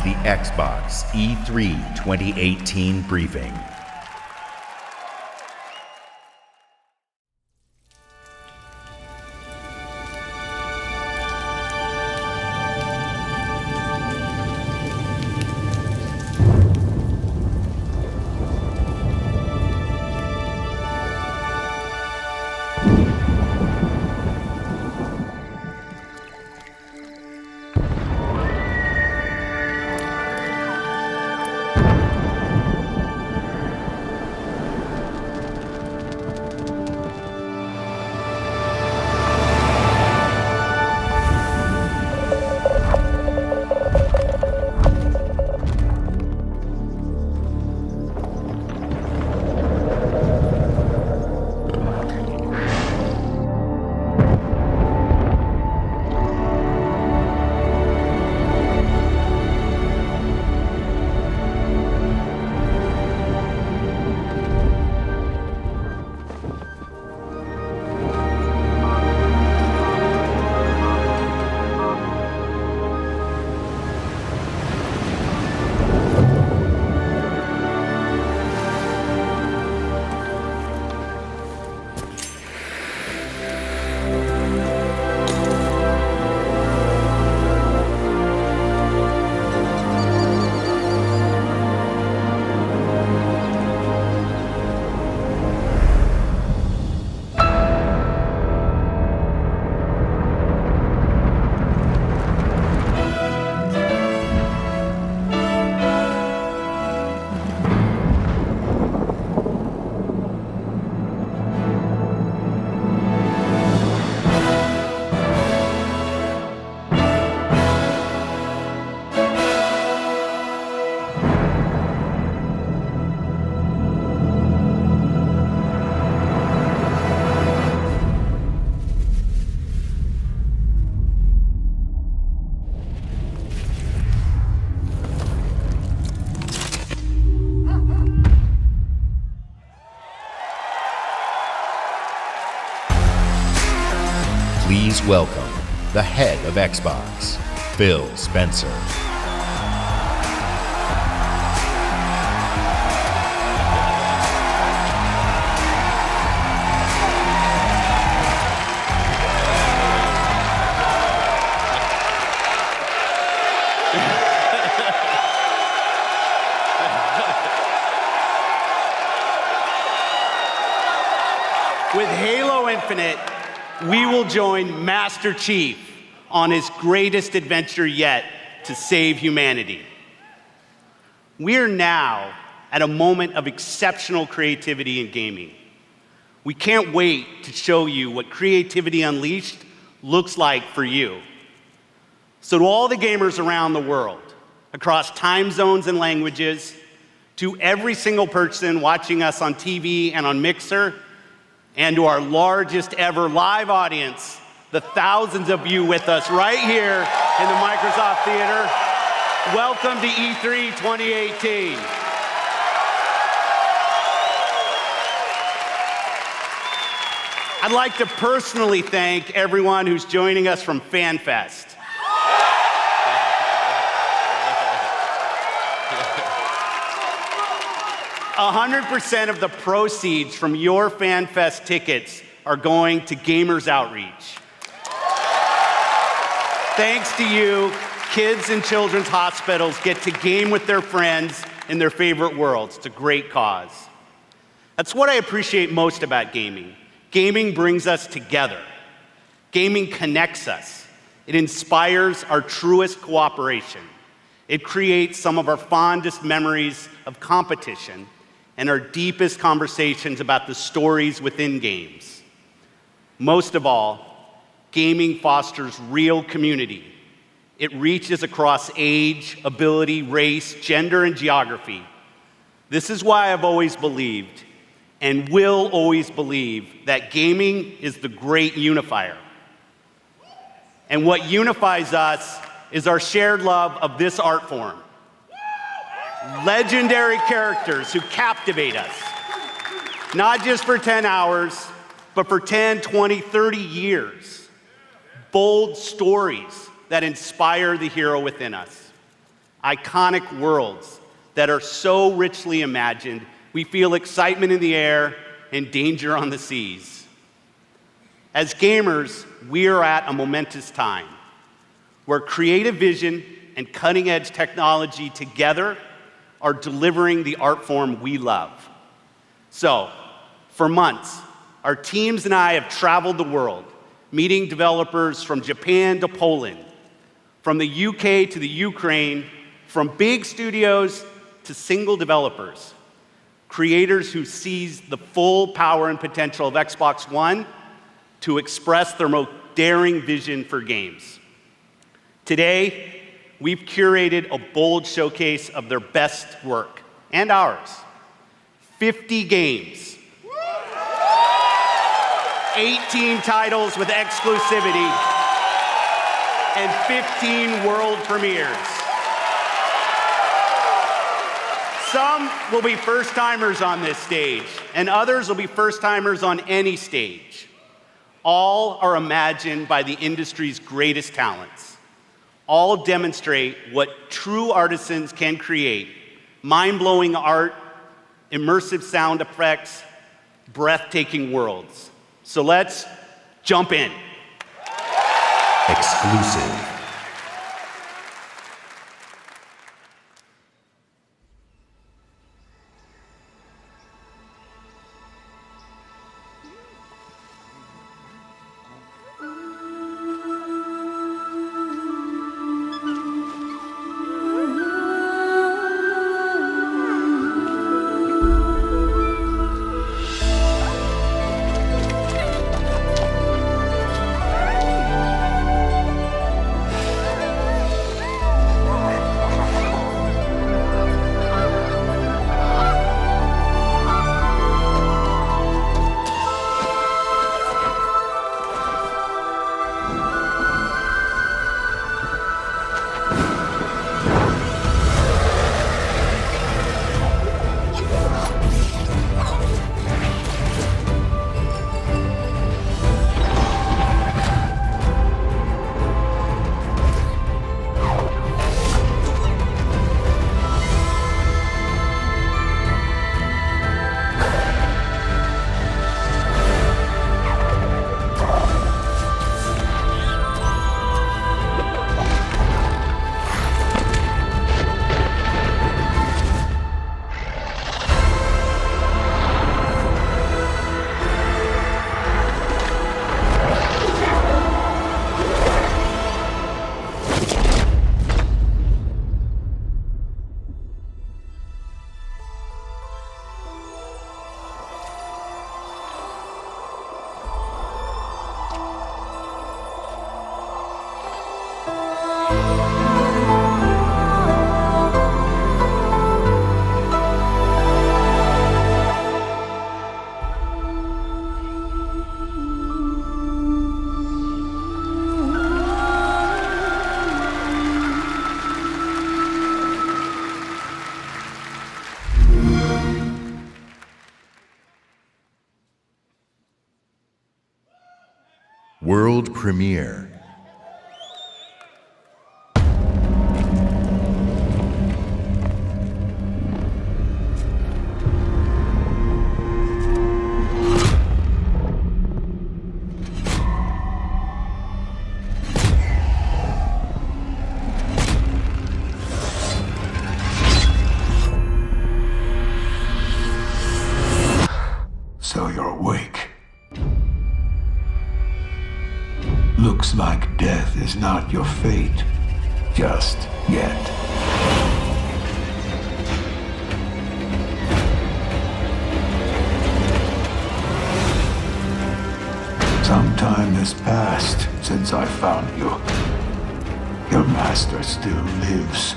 the Xbox E3 2018 briefing. Please welcome the head of Xbox, Phil Spencer. With Halo Infinite, we will join Master Chief on his greatest adventure yet to save humanity. We're now at a moment of exceptional creativity in gaming. We can't wait to show you what Creativity Unleashed looks like for you. So to all the gamers around the world, across time zones and languages, to every single person watching us on TV and on Mixer, and to our largest ever live audience, the thousands of you with us right here in the Microsoft Theater, welcome to E3 2018. I'd like to personally thank everyone who's joining us from FanFest. 100% of the proceeds from your FanFest tickets are going to Gamers Outreach. Thanks to you, kids in children's hospitals get to game with their friends in their favorite worlds. It's a great cause. That's what I appreciate most about gaming. Gaming brings us together. Gaming connects us. It inspires our truest cooperation. It creates some of our fondest memories of competition and our deepest conversations about the stories within games. Most of all, gaming fosters real community. It reaches across age, ability, race, gender, and geography. This is why I've always believed, and will always believe, that gaming is the great unifier. And what unifies us is our shared love of this art form. Legendary characters who captivate us, not just for 10 hours, but for 10, 20, 30 years. Bold stories that inspire the hero within us. iconic worlds that are so richly imagined, we feel excitement in the air and danger on the seas. As gamers, we are at a momentous time where creative vision and cutting-edge technology together are delivering the art form we love. So, for months, our teams and I have traveled the world, meeting developers from Japan to Poland, from the UK to the Ukraine, from big studios to single developers, creators who seize the full power and potential of Xbox One to express their most daring vision for games. Today, we've curated a bold showcase of their best work, and ours. 50 games, 18 titles with exclusivity, and 15 world premieres. Some will be first-timers on this stage, and others will be first-timers on any stage. All are imagined by the industry's greatest talents. All demonstrate what true artisans can create: mind-blowing art, immersive sound effects, breathtaking worlds. So let's jump in. Exclusive. World premiere. So you're awake. Looks like death is not your fate, just yet. Some time has passed since I found you. Your master still lives.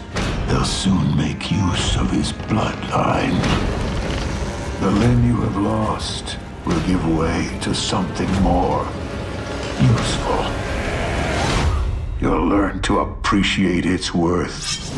They'll soon make use of his bloodline. The limb you have lost will give way to something more useful. You'll learn to appreciate its worth.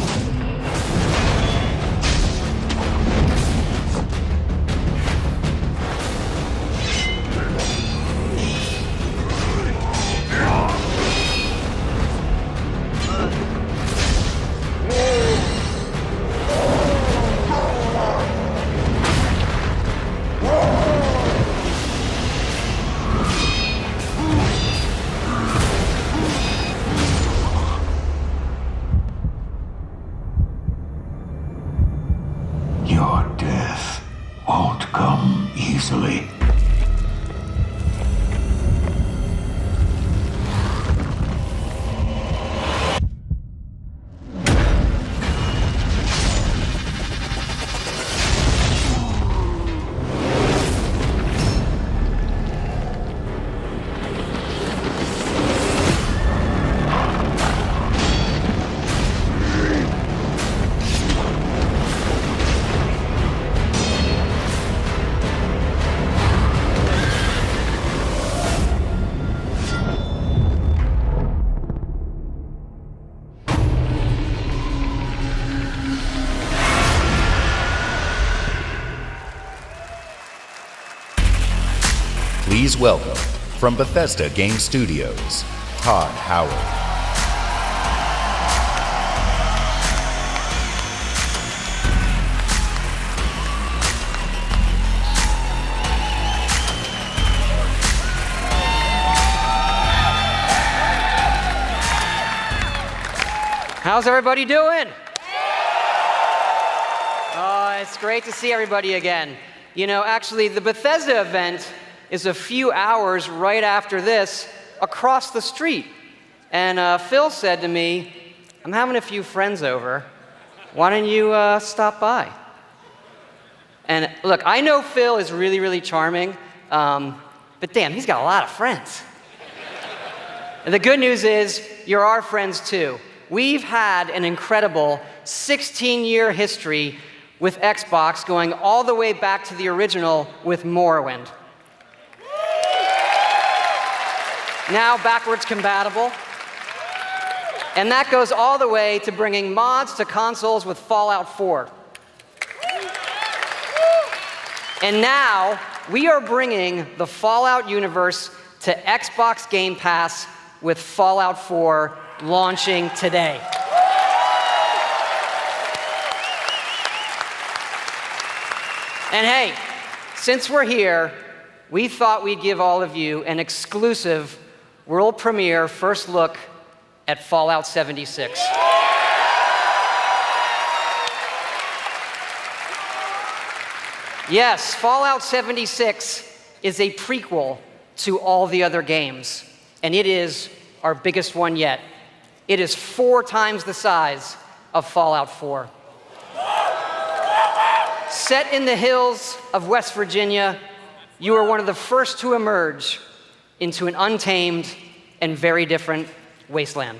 easily. Please welcome, from Bethesda Game Studios, Todd Howard. How's everybody doing? It's great to see everybody again. You know, actually, the Bethesda event is a few hours right after this across the street. And Phil said to me, I'm having a few friends over. Why don't you stop by? And look, I know Phil is really, really charming, but damn, he's got a lot of friends. And the good news is, you're our friends too. We've had an incredible 16-year history with Xbox, going all the way back to the original with Morrowind. Now backwards compatible. And that goes all the way to bringing mods to consoles with Fallout 4. And now we are bringing the Fallout universe to Xbox Game Pass with Fallout 4 launching today. And hey, since we're here, we thought we'd give all of you an exclusive world premiere first look at Fallout 76. Yes, Fallout 76 is a prequel to all the other games, and it is our biggest one yet. It is 4 times the size of Fallout 4. Set in the hills of West Virginia, you are one of the first to emerge into an untamed and very different wasteland.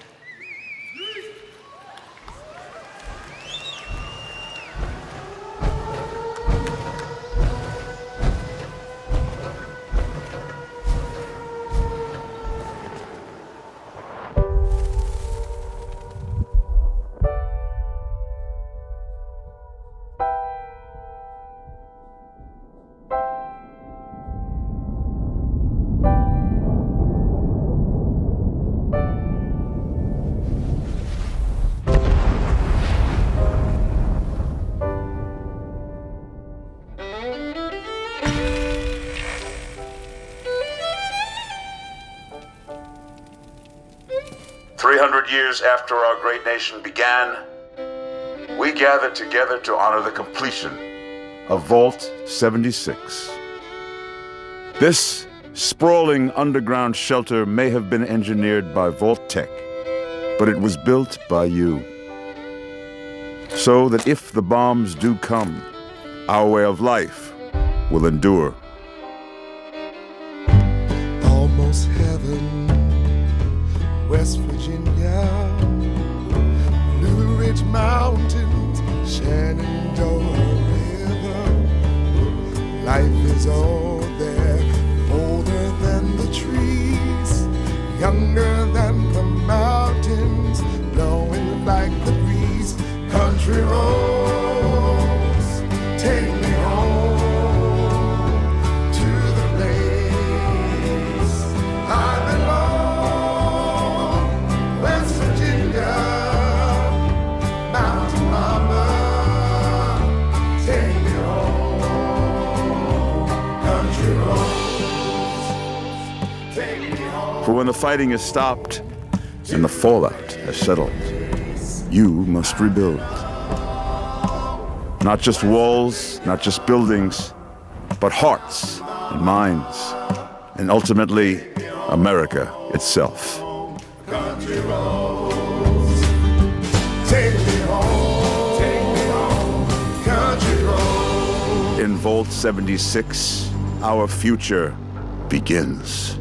Years after our great nation began, we gathered together to honor the completion of Vault 76. This sprawling underground shelter may have been engineered by Vault Tech, but it was built by you. So that if the bombs do come, our way of life will endure. Almost heaven, West Virginia, Blue Ridge Mountains, Shenandoah River. Life is all there, older than the trees, younger than the mountains, blowing like the breeze. Country roads, take me home to the place I belong. For when the fighting is stopped and the fallout has settled, you must rebuild. Not just walls, not just buildings, but hearts and minds, and ultimately, America itself. Country roads, take me home, country roads. In Vault 76, our future begins.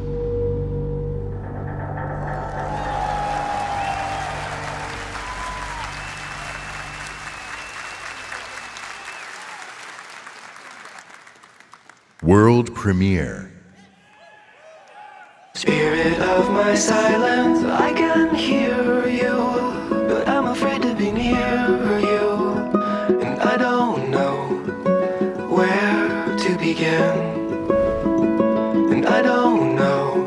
World premiere. Spirit of my silence, I can hear you, but I'm afraid to be near you, and I don't know where to begin, and I don't know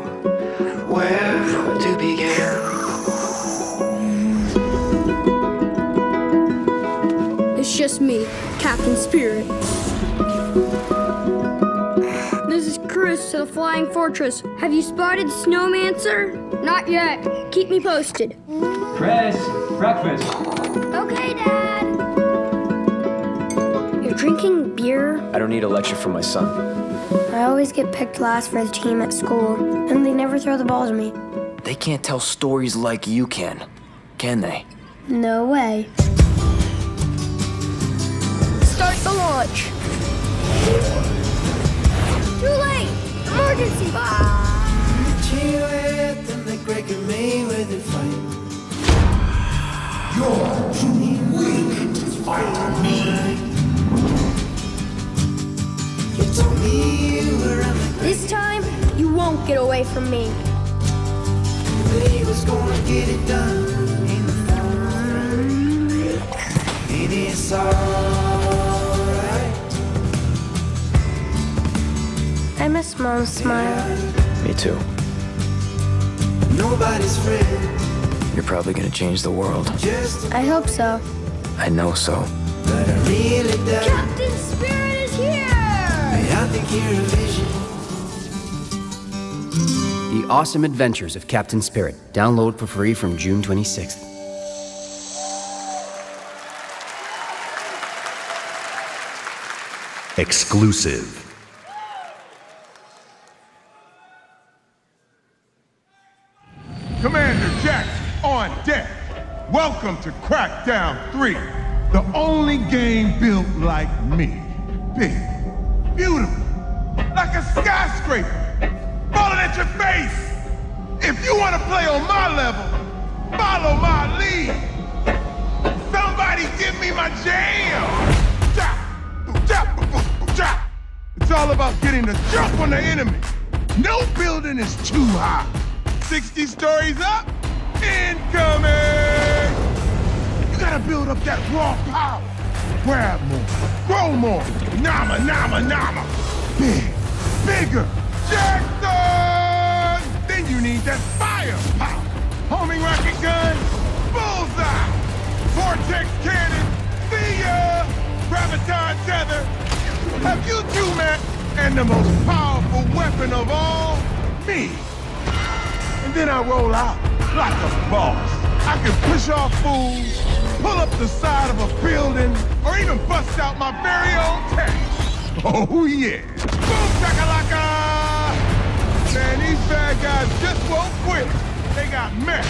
where to begin. It's just me, Captain Spirit. This is Chris to the Flying Fortress. Have you spotted Snowmancer? Not yet. Keep me posted. Chris, breakfast. Okay, Dad. You're drinking beer? I don't need a lecture from my son. I always get picked last for the team at school, and they never throw the ball to me. They can't tell stories like you can they? No way. Start the launch. Too late! Emergency! You're too weak to fight me. This time, you won't get away from me. I miss Mom's smile. Me too. Nobody's friend, You're probably gonna change the world. I hope so. I know so. but I really doubt. Captain Spirit is here! I think you're a vision. The Awesome Adventures of Captain Spirit. Download for free from June 26th. Exclusive. Commander Jack on deck. Welcome to Crackdown 3, the only game built like me. Big, beautiful, like a skyscraper, falling at your face. If you want to play on my level, follow my lead. Somebody give me my jam. Chop, boom, chop, boom, boom, boom, chop. It's all about getting the jump on the enemy. No building is too high. 60 stories up, incoming! You gotta build up that raw power. Grab more, grow more, nama, nama, nama. Big, bigger, Jackson! Then you need that firepower. Homing rocket gun, bullseye. Vortex cannon, see ya! Graviton tether. Have you two met? And the most powerful weapon of all, me. And then I roll out like a boss. I can push off fools, pull up the side of a building, or even bust out my very own tank. Oh yeah. Boom shakalaka! Man, these bad guys just won't quit. They got mad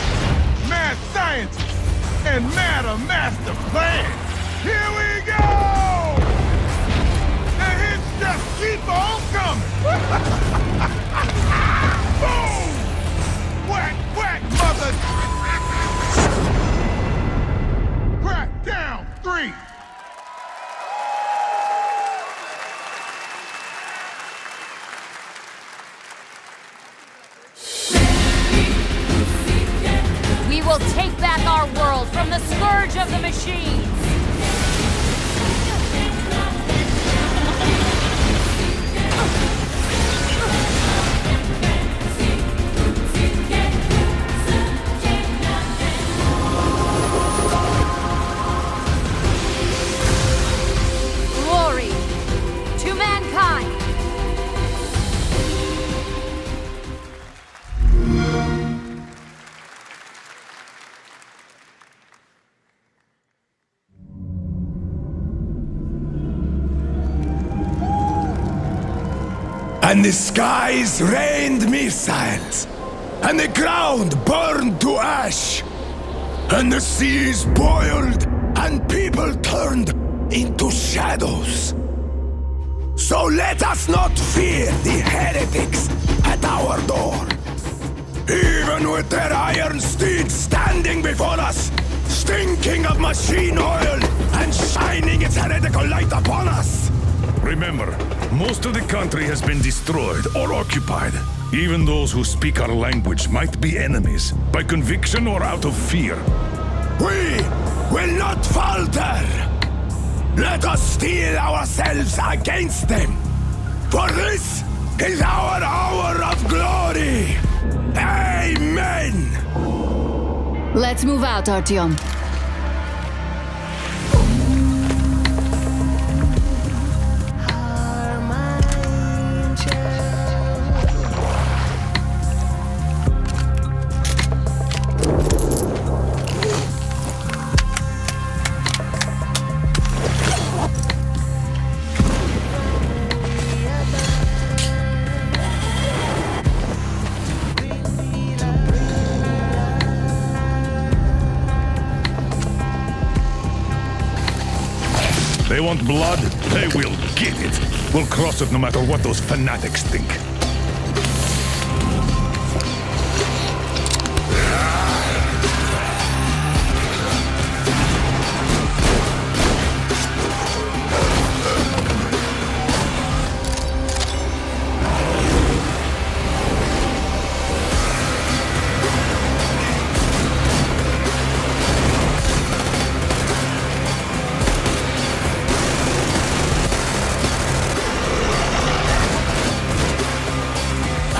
scientists, and a master plan. Here we go! The hits just keep on coming. Boom! Whack, whack, mother! Crackdown 3! We will take back our world from the scourge of the machines! Glory to mankind! And the skies rained missiles, and the ground burned to ash, and the seas boiled, and people turned into shadows. So let us not fear the heretics at our door. Even with their iron steeds standing before us, stinking of machine oil and shining its heretical light upon us. Remember, most of the country has been destroyed or occupied. Even those who speak our language might be enemies, by conviction or out of fear. We will not falter! Let us steel ourselves against them! For this is our hour of glory! Amen! Let's move out, Artyom. They want blood, they will get it. We'll cross it no matter what those fanatics think.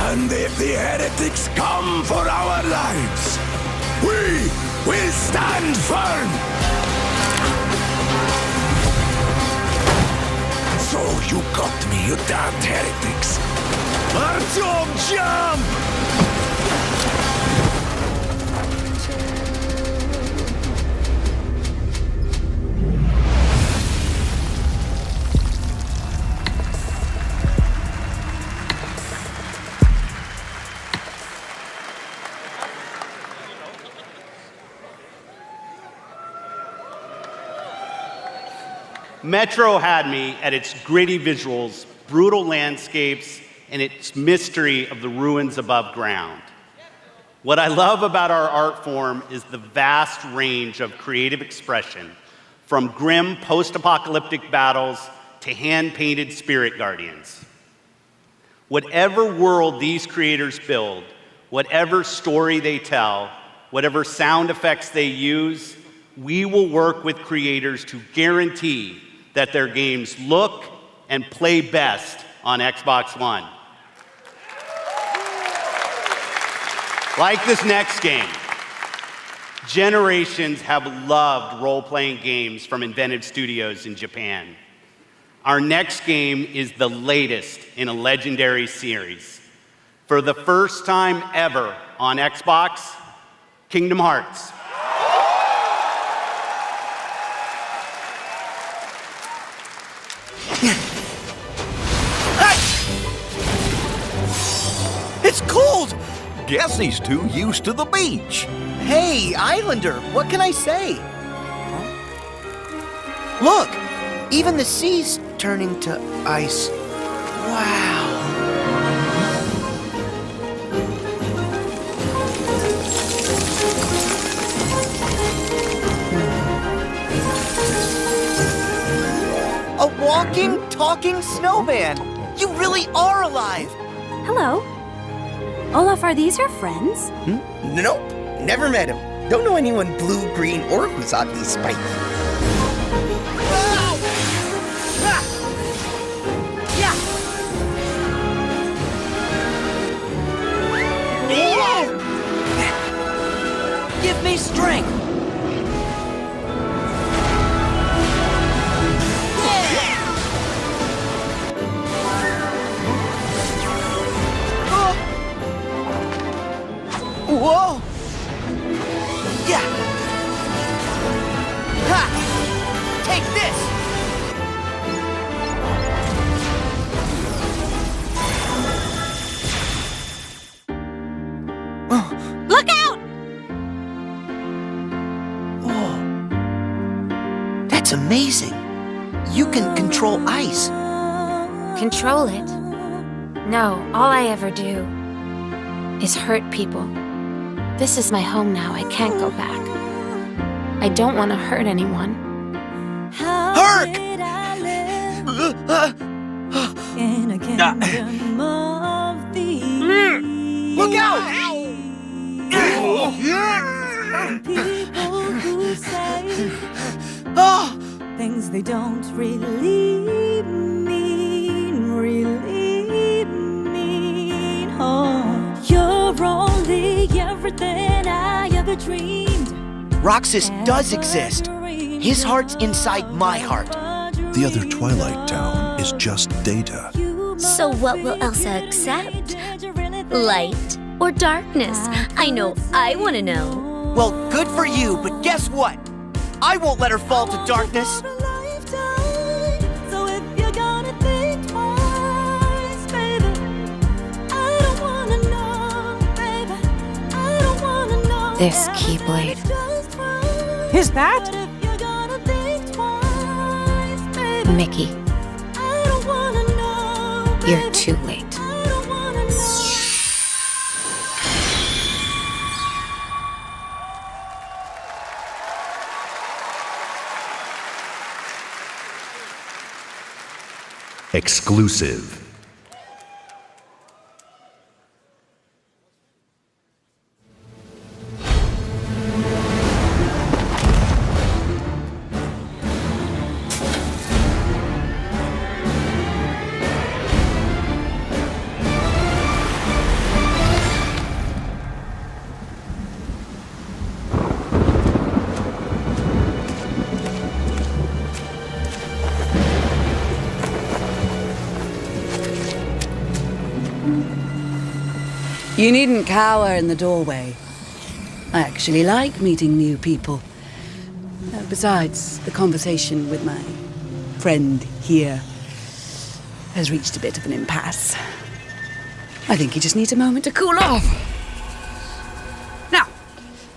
And if the heretics come for our lives, we will stand firm! So you got me, you damned heretics! Artyom, jump! Metro had me at its gritty visuals, brutal landscapes, and its mystery of the ruins above ground. What I love about our art form is the vast range of creative expression, from grim post-apocalyptic battles to hand-painted spirit guardians. Whatever world these creators build, whatever story they tell, whatever sound effects they use, we will work with creators to guarantee that their games look and play best on Xbox One. Like this next game. Generations have loved role-playing games from inventive studios in Japan. Our next game is the latest in a legendary series. For the first time ever on Xbox, Kingdom Hearts. It's cold! Guess he's too used to the beach. Hey, Islander, what can I say? Look, even the sea's turning to ice. Wow. A walking, talking snowman! You really are alive! Hello. Olaf, are these your friends? Nope, never met him. Don't know anyone blue, green, or who's oddly spiky. Give me strength! Whoa! Yeah! Ha! Take this! That's amazing. You can control ice. Control it? No, all I ever do is hurt people. This is my home now. I can't go back. I don't want to hurt anyone. Herc! In a kingdom of thieves. Look out! People who say things they don't really mean. Oh, you're only everything I ever dreamed. Roxas does exist. His heart's inside my heart. The other Twilight Town is just data. So what will Elsa accept? Light or darkness? I know I want to know. Well, good for you, but guess what? I won't let her fall to darkness. So if you're gonna think twice, baby, I don't wanna know, baby, I don't wanna know. This Keyblade. Is that? Mickey, you're too late. Exclusive. You needn't cower in the doorway. I actually like meeting new people. Besides, the conversation with my friend here has reached a bit of an impasse. I think he just needs a moment to cool off. Now,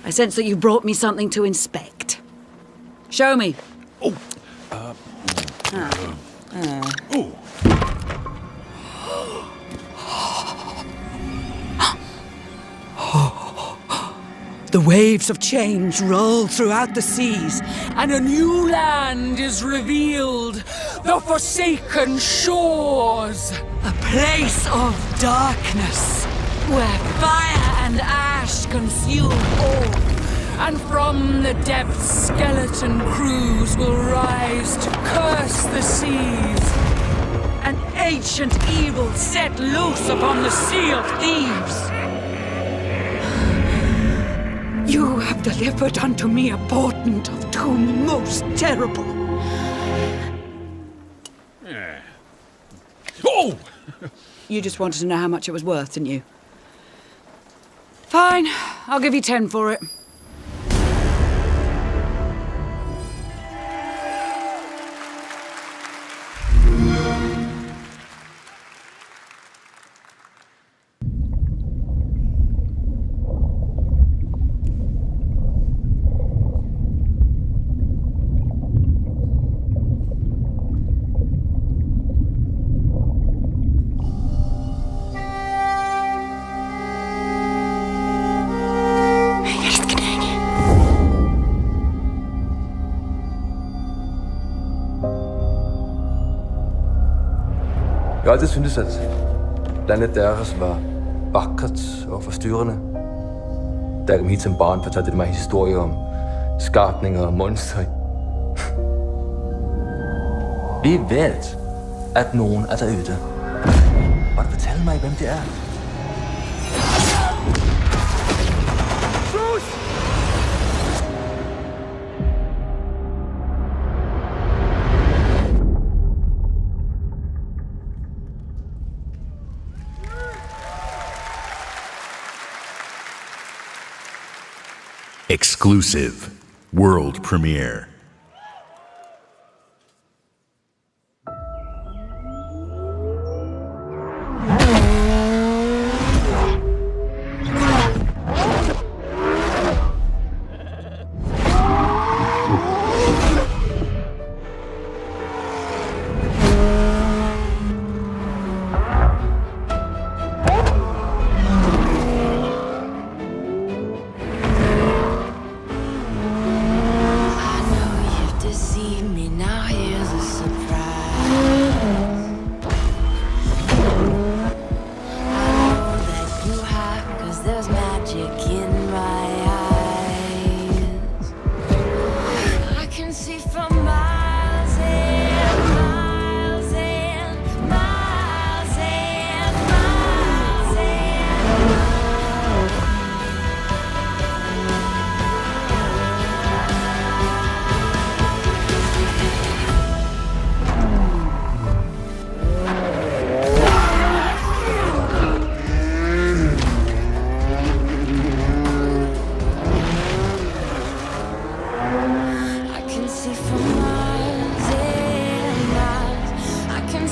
I sense that you brought me something to inspect. Show me. The waves of change roll throughout the seas, and a new land is revealed. The Forsaken Shores. A place of darkness, where fire and ash consume all. And from the depths, skeleton crews will rise to curse the seas. An ancient evil set loose upon the Sea of Thieves. You have delivered unto me a portent of doom most terrible. Oh! You just wanted to know how much it was worth, didn't you? Fine, I'll give you 10 for it. Jeg har altid syntes, at landet deres var vakkert og forstyrrende. Da jeg kom hit som barn, fortalte det mig historier om skabninger og monstre. Vi ved, at nogen er derude. Og du fortælle mig, hvem det er? Exclusive world premiere.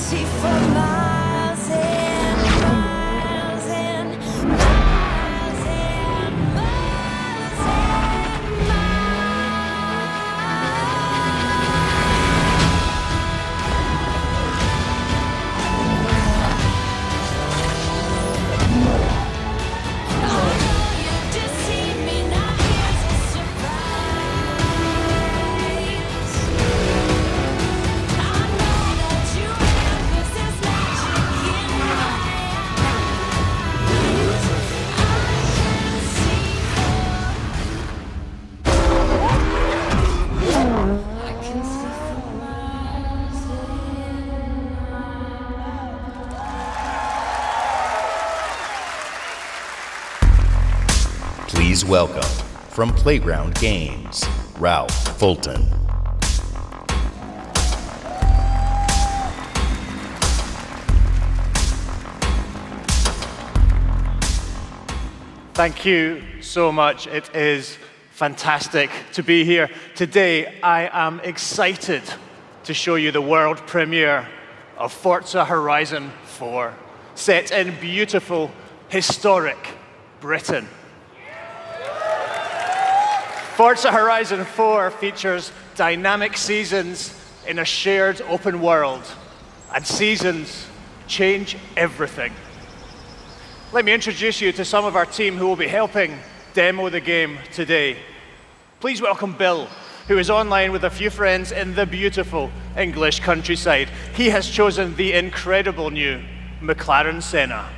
see for miles and miles and miles and miles and Please welcome, from Playground Games, Ralph Fulton. Thank you so much. It is fantastic to be here. Today, I am excited to show you the world premiere of Forza Horizon 4, set in beautiful, historic Britain. Forza Horizon 4 features dynamic seasons in a shared open world, and seasons change everything. Let me introduce you to some of our team who will be helping demo the game today. Please welcome Bill, who is online with a few friends in the beautiful English countryside. He has chosen the incredible new McLaren Senna.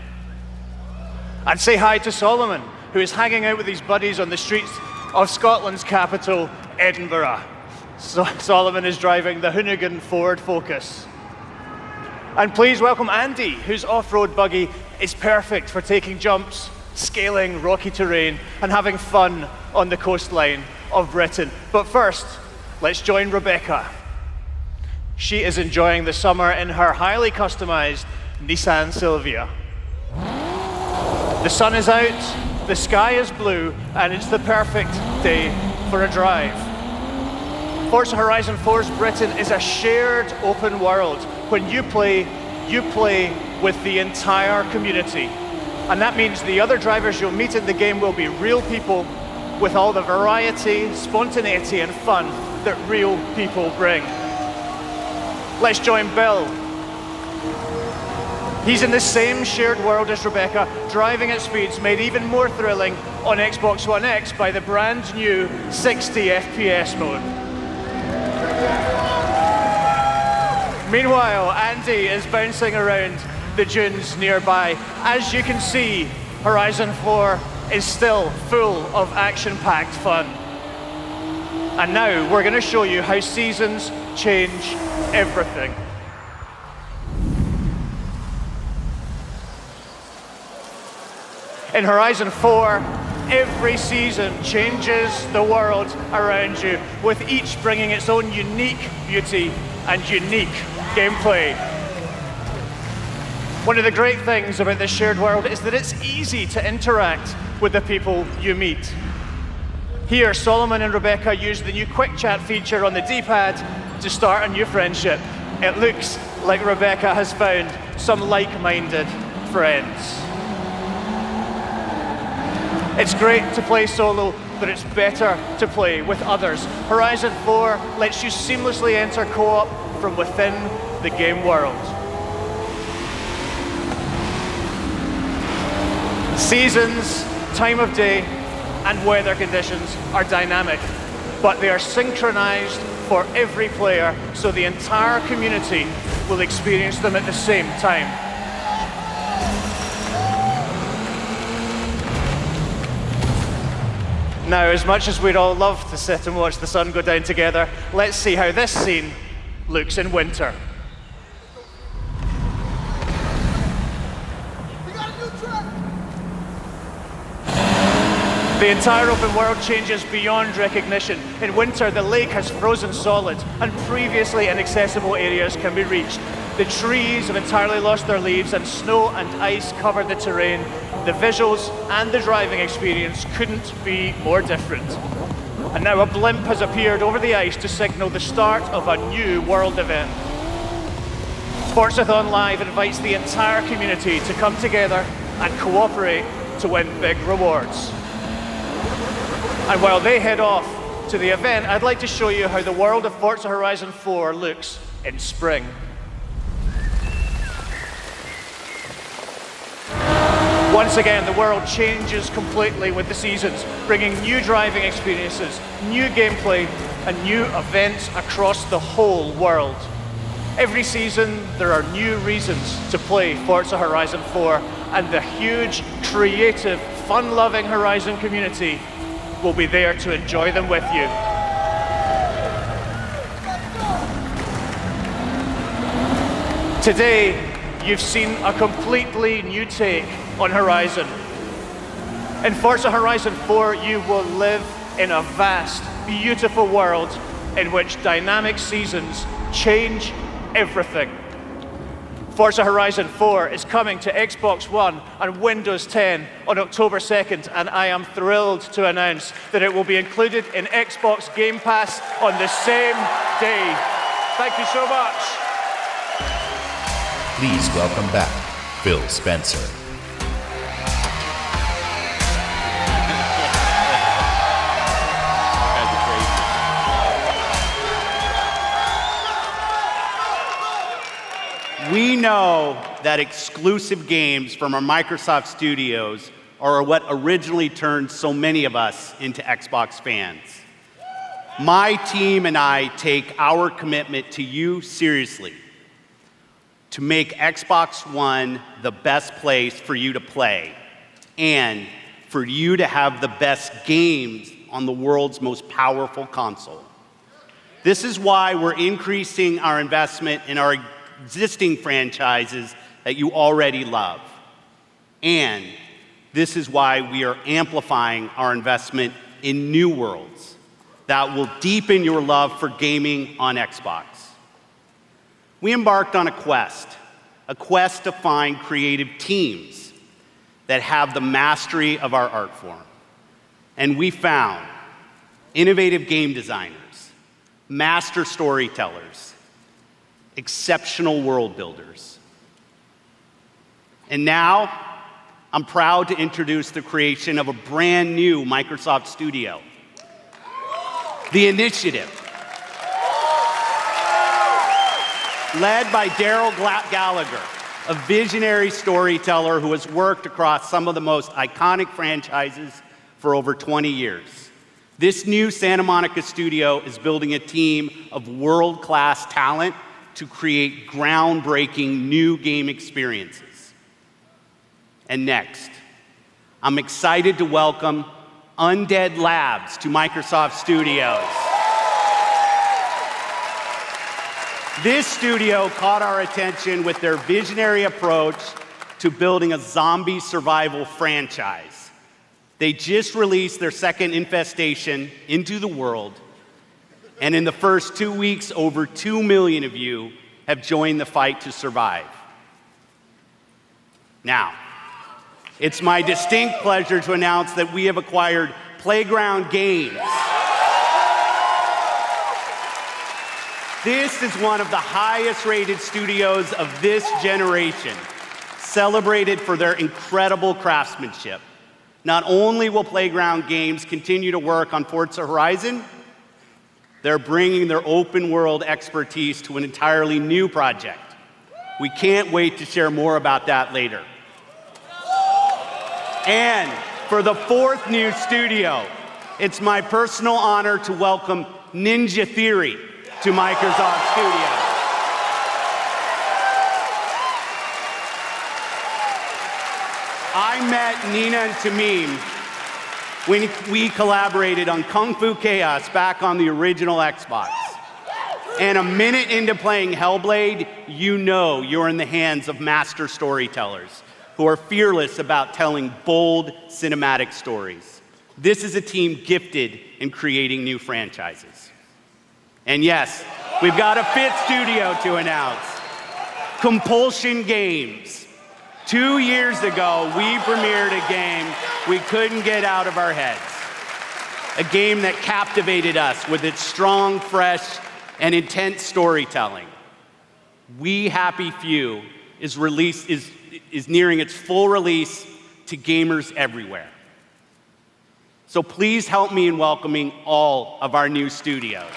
And say hi to Solomon, who is hanging out with his buddies on the streets of Scotland's capital, Edinburgh. Solomon is driving the Hoonigan Ford Focus. And please welcome Andy, whose off-road buggy is perfect for taking jumps, scaling rocky terrain, and having fun on the coastline of Britain. But first, let's join Rebecca. She is enjoying the summer in her highly customized Nissan Silvia. The sun is out, the sky is blue, and it's the perfect day for a drive. Forza Horizon 4's Britain is a shared open world. When you play with the entire community. And that means the other drivers you'll meet in the game will be real people with all the variety, spontaneity, and fun that real people bring. Let's join Bill. He's in the same shared world as Rebecca, driving at speeds made even more thrilling on Xbox One X by the brand new 60 FPS mode. Meanwhile, Andy is bouncing around the dunes nearby. As you can see, Horizon 4 is still full of action-packed fun. And now we're going to show you how seasons change everything. In Horizon 4, every season changes the world around you, with each bringing its own unique beauty and unique gameplay. One of the great things about this shared world is that it's easy to interact with the people you meet. Here, Solomon and Rebecca use the new quick chat feature on the D-pad to start a new friendship. It looks like Rebecca has found some like-minded friends. It's great to play solo, but it's better to play with others. Horizon 4 lets you seamlessly enter co-op from within the game world. Seasons, time of day, and weather conditions are dynamic, but they are synchronized for every player, so the entire community will experience them at the same time. Now, as much as we'd all love to sit and watch the sun go down together, let's see how this scene looks in winter. The entire open world changes beyond recognition. In winter, the lake has frozen solid, and previously inaccessible areas can be reached. The trees have entirely lost their leaves, and snow and ice cover the terrain. The visuals and the driving experience couldn't be more different. And now a blimp has appeared over the ice to signal the start of a new world event. Forzathon Live invites the entire community to come together and cooperate to win big rewards. And while they head off to the event, I'd like to show you how the world of Forza Horizon 4 looks in spring. Once again, the world changes completely with the seasons, bringing new driving experiences, new gameplay, and new events across the whole world. Every season, there are new reasons to play Forza Horizon 4, and the huge, creative, fun-loving Horizon community will be there to enjoy them with you. Today, you've seen a completely new take on Horizon. In Forza Horizon 4, you will live in a vast, beautiful world in which dynamic seasons change everything. Forza Horizon 4 is coming to Xbox One and Windows 10 on October 2nd, and I am thrilled to announce that it will be included in Xbox Game Pass on the same day. Thank you so much. Please welcome back Phil Spencer. We know that exclusive games from our Microsoft studios are what originally turned so many of us into Xbox fans. My team and I take our commitment to you seriously, to make Xbox One the best place for you to play and for you to have the best games on the world's most powerful console. This is why we're increasing our investment in our existing franchises that you already love. And this is why we are amplifying our investment in new worlds that will deepen your love for gaming on Xbox. We embarked on a quest to find creative teams that have the mastery of our art form. And we found innovative game designers, master storytellers, exceptional world builders. And now, I'm proud to introduce the creation of a brand new Microsoft studio, The Initiative. Led by Daryl Gallagher, a visionary storyteller who has worked across some of the most iconic franchises for over 20 years. This new Santa Monica studio is building a team of world-class talent to create groundbreaking new game experiences. And next, I'm excited to welcome Undead Labs to Microsoft Studios. This studio caught our attention with their visionary approach to building a zombie survival franchise. They just released their second infestation into the world, and in the first 2 weeks, over 2 million of you have joined the fight to survive. Now, it's my distinct pleasure to announce that we have acquired Playground Games. This is one of the highest-rated studios of this generation, celebrated for their incredible craftsmanship. Not only will Playground Games continue to work on Forza Horizon, they're bringing their open-world expertise to an entirely new project. We can't wait to share more about that later. And for the fourth new studio, it's my personal honor to welcome Ninja Theory to Microsoft Studios. I met Nina and Tamim when we collaborated on Kung Fu Chaos back on the original Xbox. And a minute into playing Hellblade, you know you're in the hands of master storytellers who are fearless about telling bold cinematic stories. This is a team gifted in creating new franchises. And yes, we've got a fifth studio to announce, Compulsion Games. 2 years ago, we premiered a game we couldn't get out of our heads. A game that captivated us with its strong, fresh, and intense storytelling. We Happy Few is nearing its full release to gamers everywhere. So please help me in welcoming all of our new studios.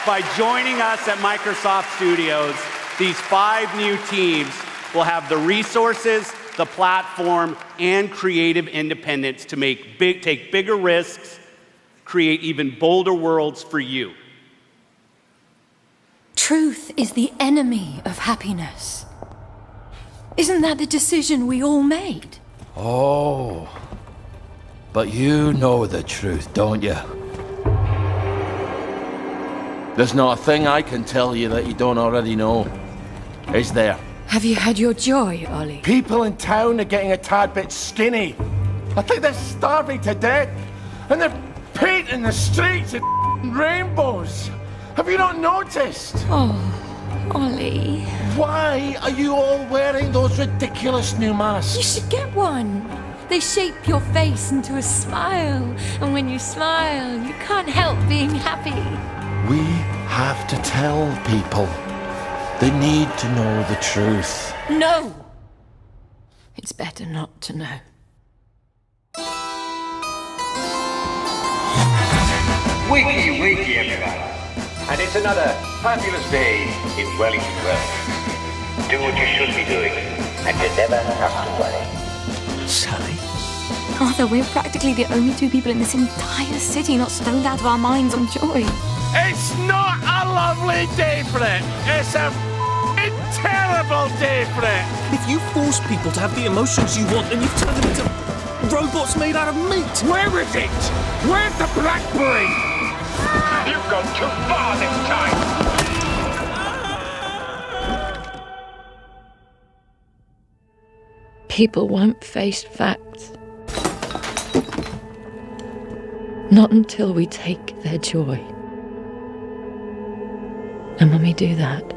By joining us at Microsoft Studios, these 5 new teams will have the resources, the platform, and creative independence to take bigger risks, create even bolder worlds for you. Truth is the enemy of happiness. Isn't that the decision we all made? Oh, but you know the truth, don't you? There's not a thing I can tell you that you don't already know, is there? Have you had your joy, Ollie? People in town are getting a tad bit skinny. I think they're starving to death, and they're painting the streets in rainbows. Have you not noticed? Oh, Ollie. Why are you all wearing those ridiculous new masks? You should get one. They shape your face into a smile, and when you smile, you can't help being happy. We have to tell people. They need to know the truth. No! It's better not to know. Wakey, wakey, everybody. And it's another fabulous day in Wellington Wells. Do what you should be doing, and you never have to worry. Sally? Arthur, we're practically the only 2 people in this entire city not stoned out of our minds on joy. It's not a lovely day for it. It's a terrible day for it. If you force people to have the emotions you want, then you've turned them into robots made out of meat. Where is it? Where's the blackberry? You've gone too far this time. People won't face facts. Not until we take their joy. And when we do that,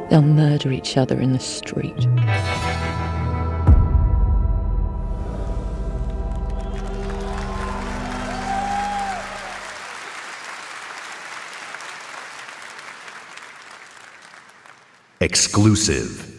they'll murder each other in the street. Exclusive.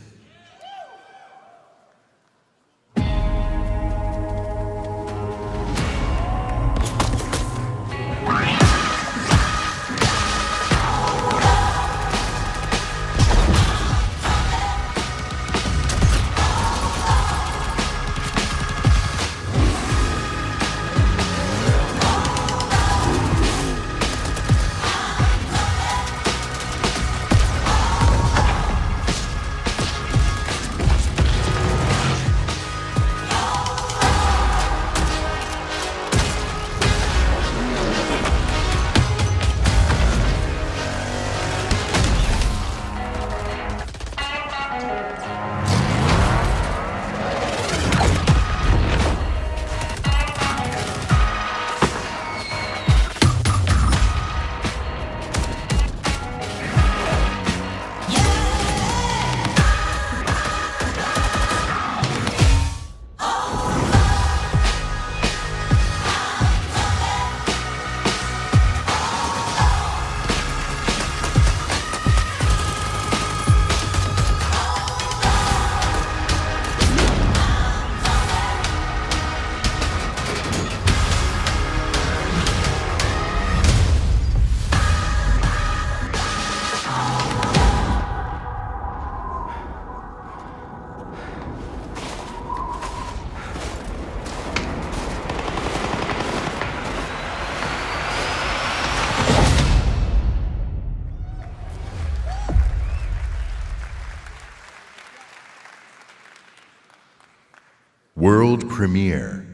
World premiere.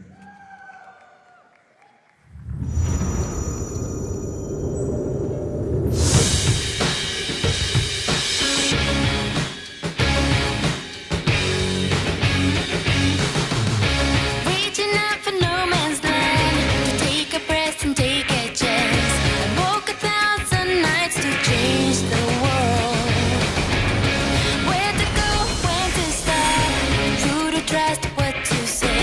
Reaching out for no man's land, to take a breath and take a chance. I walk 1,000 nights to change the world. Where to go, when to start, who to trust, what to say.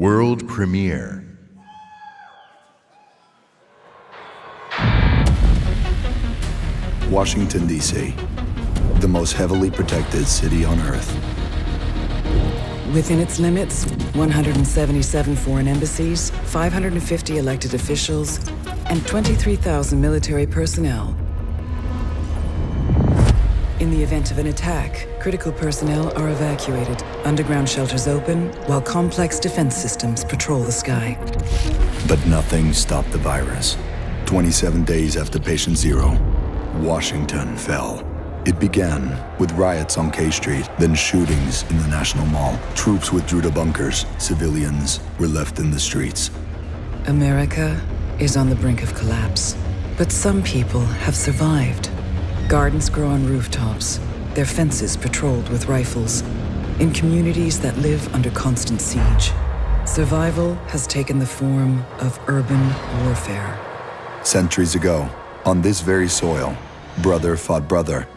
World premiere. Washington, D.C., the most heavily protected city on Earth. Within its limits, 177 foreign embassies, 550 elected officials, and 23,000 military personnel. In the event of an attack, critical personnel are evacuated, underground shelters open, while complex defense systems patrol the sky. But nothing stopped the virus. 27 days after patient zero, Washington fell. It began with riots on K Street, then shootings in the National Mall. Troops withdrew to bunkers. Civilians were left in the streets. America is on the brink of collapse, but some people have survived. Gardens grow on rooftops, their fences patrolled with rifles, in communities that live under constant siege. Survival has taken the form of urban warfare. Centuries ago, on this very soil, brother fought brother,